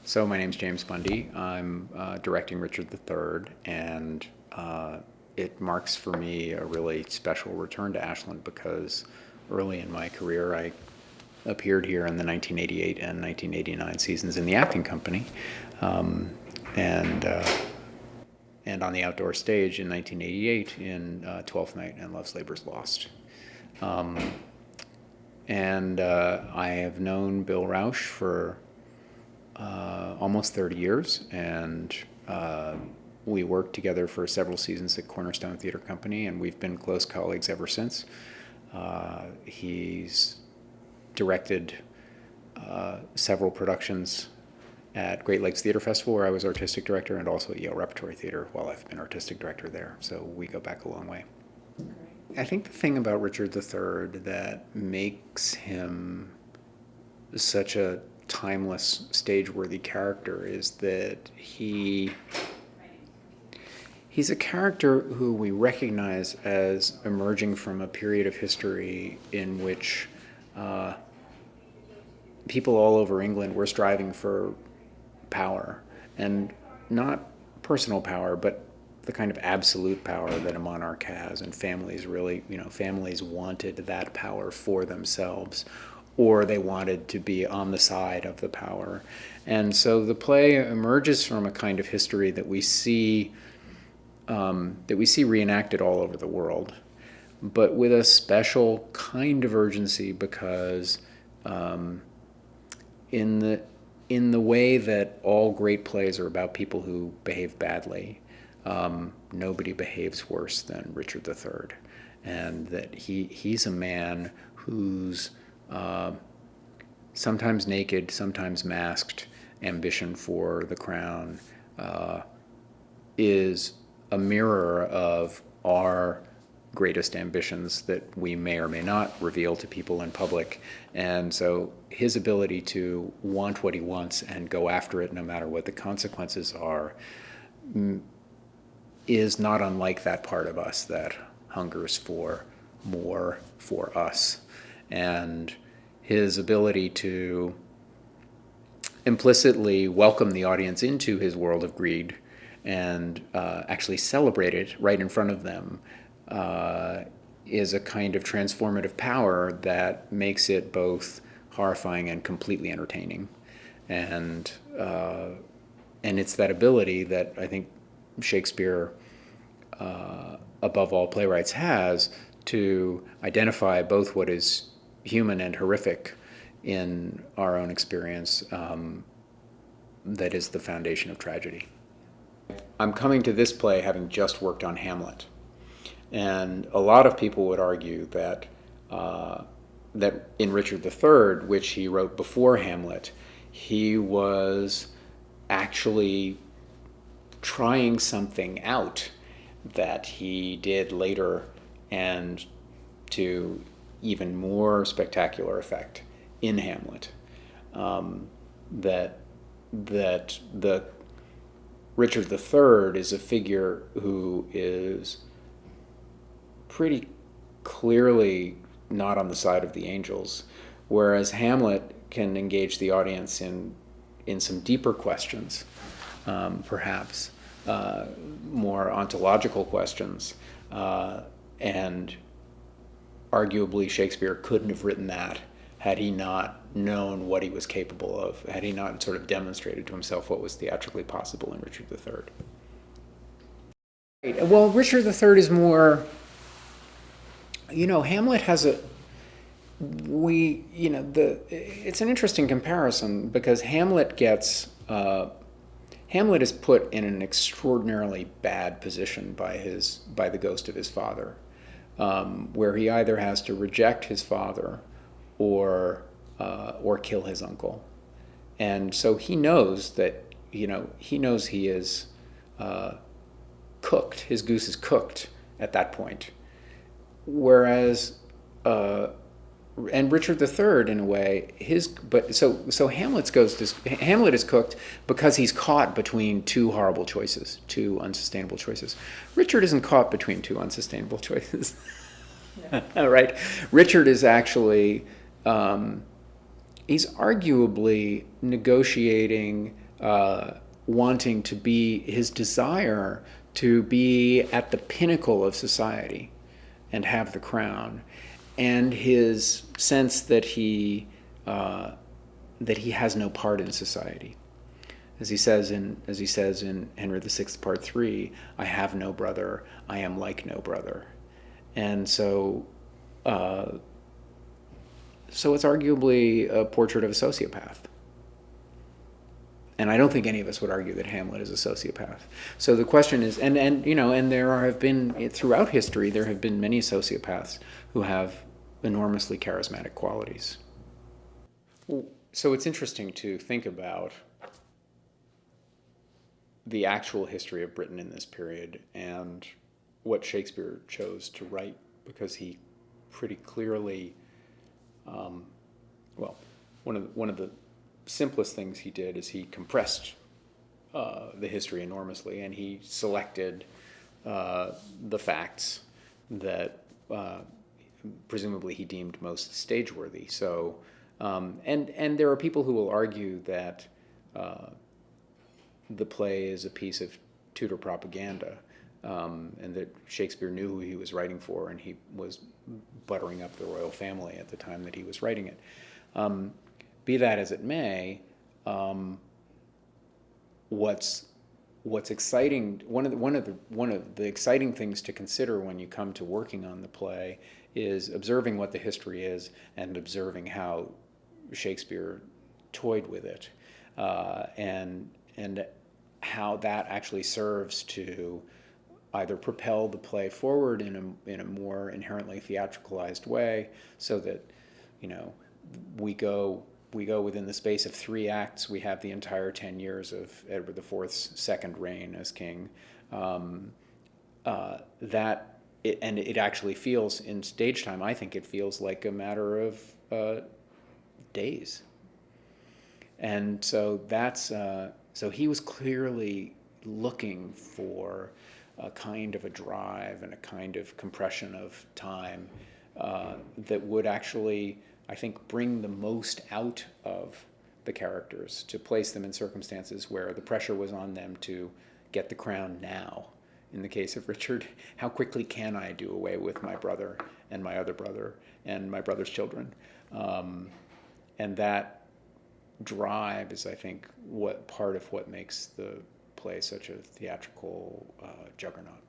So my name's James Bundy. I'm directing Richard III, and it marks for me a really special return to Ashland because early in my career I appeared here in the 1988 and 1989 seasons in the acting company, um, and uh, and on the outdoor stage in 1988 in Twelfth Night and Love's Labor's Lost. Um, and I have known Bill Rausch for almost 30 years, and we worked together for several seasons at Cornerstone Theatre Company, and we've been close colleagues ever since. He's directed several productions at Great Lakes Theatre Festival, where I was artistic director, and also at Yale Repertory Theatre while I've been artistic director there. So we go back a long way. I think the thing about Richard III that makes him such a timeless, stage-worthy character is that he's a character who we recognize as emerging from a period of history in which people all over England were striving for power, and not personal power, but the kind of absolute power that a monarch has, and families really, families wanted that power for themselves, or they wanted to be on the side of the power. And so the play emerges from a kind of history that we see reenacted all over the world, but with a special kind of urgency because in the way that all great plays are about people who behave badly, nobody behaves worse than Richard III, and that he's a man who's sometimes naked, sometimes masked ambition for the crown is a mirror of our greatest ambitions that we may or may not reveal to people in public. And so his ability to want what he wants and go after it no matter what the consequences are is not unlike that part of us that hungers for more for us. And his ability to implicitly welcome the audience into his world of greed and actually celebrate it right in front of them is a kind of transformative power that makes it both horrifying and completely entertaining. And it's that ability that I think Shakespeare, above all playwrights, has to identify both what is human and horrific in our own experience that is the foundation of tragedy. I'm coming to this play having just worked on Hamlet. And a lot of people would argue that that in Richard III, which he wrote before Hamlet, he was actually trying something out that he did later, and to even more spectacular effect in Hamlet. That the Richard III is a figure who is pretty clearly not on the side of the angels, whereas Hamlet can engage the audience in some deeper questions, perhaps more ontological questions, and arguably Shakespeare couldn't have written that had he not known what he was capable of, had he not sort of demonstrated to himself what was theatrically possible in Richard III. Well, Richard III is more, Hamlet has it's an interesting comparison because Hamlet is put in an extraordinarily bad position by the ghost of his father, where he either has to reject his father or kill his uncle. And so he knows that, he is cooked. His goose is cooked at that point. Whereas, and Richard III, in a way, so Hamlet is cooked because he's caught between two horrible choices, two unsustainable choices. Richard isn't caught between two unsustainable choices. No. Right? Richard is actually, he's arguably negotiating wanting to be, his desire to be at the pinnacle of society and have the crown, and his sense that he has no part in society. As he says in Henry VI, Part 3, I have no brother, I am like no brother. And so it's arguably a portrait of a sociopath. And I don't think any of us would argue that Hamlet is a sociopath. So the question is, and there have been, throughout history, there have been many sociopaths who have enormously charismatic qualities. So it's interesting to think about the actual history of Britain in this period and what Shakespeare chose to write, because he pretty clearly, one of the simplest things he did is he compressed the history enormously, and he selected the facts that presumably he deemed most stage-worthy. So, and there are people who will argue that the play is a piece of Tudor propaganda, and that Shakespeare knew who he was writing for, and he was buttering up the royal family at the time that he was writing it. Be that as it may, what's exciting, one of the exciting things to consider when you come to working on the play is observing what the history is and observing how Shakespeare toyed with it, and how that actually serves to either propel the play forward in a more inherently theatricalized way, so that we go within the space of 3 acts. We have the entire 10 years of Edward IV's second reign as king. It actually feels, in stage time, I think it feels like a matter of days. And so so he was clearly looking for a kind of a drive and a kind of compression of time that would actually, I think, bring the most out of the characters, to place them in circumstances where the pressure was on them to get the crown now. In the case of Richard, how quickly can I do away with my brother and my other brother and my brother's children? And that drive is, I think, part of what makes the play such a theatrical juggernaut.